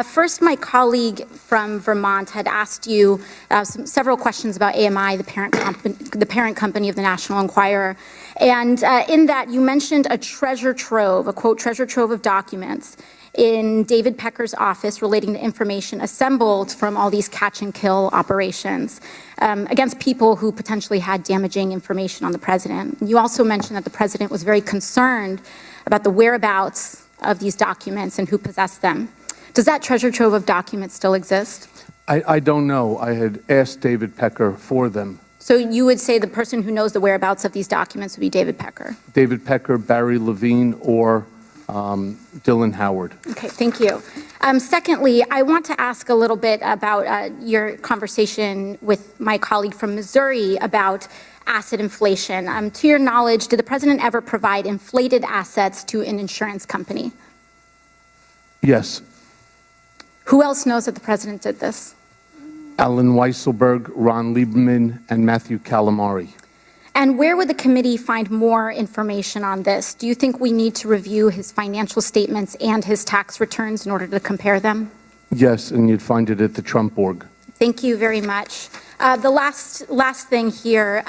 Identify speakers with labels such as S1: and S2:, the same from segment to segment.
S1: First, my colleague from Vermont had asked you several questions about AMI, the parent company of the National Enquirer. And in that, you mentioned a treasure trove, a quote, treasure trove of documents in David Pecker's office relating to information assembled from all these catch and kill operations against people who potentially had damaging information on the president. You also mentioned that the president was very concerned about the whereabouts of these documents and who possessed them. Does that treasure trove of documents still exist?
S2: I don't know. I had asked David Pecker for them.
S1: So you would say the person who knows the whereabouts of these documents would be David Pecker?
S2: David Pecker, Barry Levine, or Dylan Howard.
S1: Okay, thank you. Secondly, I want to ask a little bit about your conversation with my colleague from Missouri about asset inflation. To your knowledge, did the president ever provide inflated assets to an insurance company?
S2: Yes.
S1: Who else knows that the president did this?
S2: Alan Weisselberg, Ron Lieberman, and Matthew Calamari.
S1: And where would the committee find more information on this? Do you think we need to review his financial statements and his tax returns in order to compare them?
S2: Yes, and you'd find it at the Trump org.
S1: Thank you very much. The last thing here,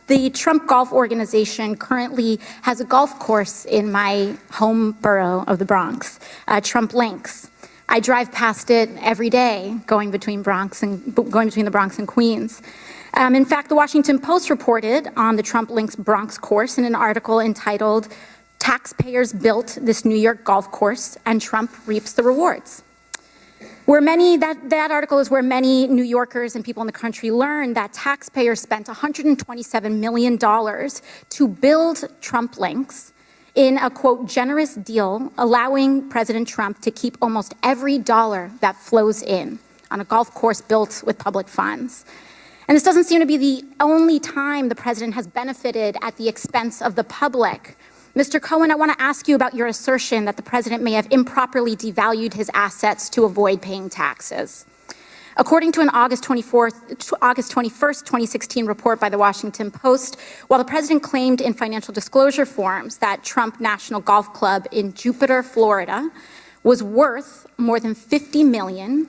S1: the Trump Golf Organization currently has a golf course in my home borough of the Bronx, Trump Links. I drive past it every day, going between the Bronx and Queens. In fact, the Washington Post reported on the Trump Links Bronx course in an article entitled, "Taxpayers Built This New York Golf Course and Trump Reaps the Rewards." That article is where many New Yorkers and people in the country learned that taxpayers spent $127 million to build Trump Links in a, quote, generous deal, allowing President Trump to keep almost every dollar that flows in on a golf course built with public funds. And this doesn't seem to be the only time the president has benefited at the expense of the public. Mr. Cohen, I want to ask you about your assertion that the president may have improperly devalued his assets to avoid paying taxes. According to an August 21st, 2016 report by the Washington Post, while the president claimed in financial disclosure forms that Trump National Golf Club in Jupiter, Florida, was worth more than $50 million,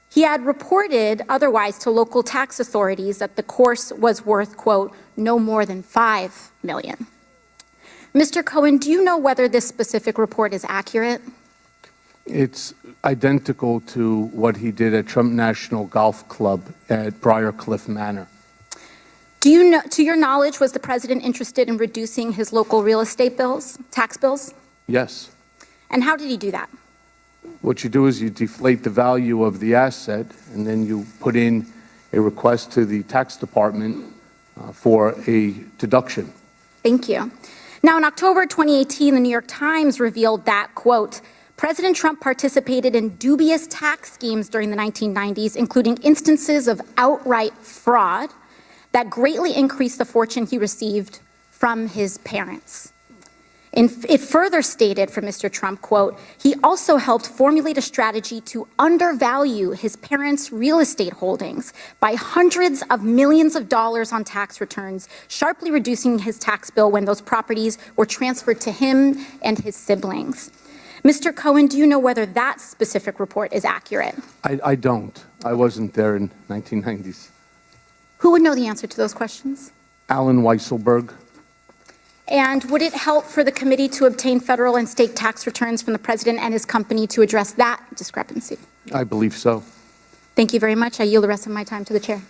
S1: he had reported otherwise to local tax authorities that the course was worth, quote, no more than $5 million. Mr. Cohen, do you know whether this specific report is accurate?
S2: It's identical to what he did at Trump National Golf Club at Briarcliff Manor.
S1: Do you know, to your knowledge, was the president interested in reducing his local real estate bills, tax bills?
S2: Yes.
S1: And how did he do that?
S2: What you do is you deflate the value of the asset, and then you put in a request to the tax department for a deduction.
S1: Thank you. Now, in October 2018, the New York Times revealed that, quote, President Trump participated in dubious tax schemes during the 1990s, including instances of outright fraud that greatly increased the fortune he received from his parents. It further stated from Mr. Trump, quote, he also helped formulate a strategy to undervalue his parents' real estate holdings by hundreds of millions of dollars on tax returns, sharply reducing his tax bill when those properties were transferred to him and his siblings. Mr. Cohen, do you know whether that specific report is accurate?
S2: I don't. I wasn't there in 1990s.
S1: Who would know the answer to those questions?
S2: Alan Weisselberg.
S1: And would it help for the committee to obtain federal and state tax returns from the president and his company to address that discrepancy?
S2: I believe so.
S1: Thank you very much. I yield the rest of my time to the chair.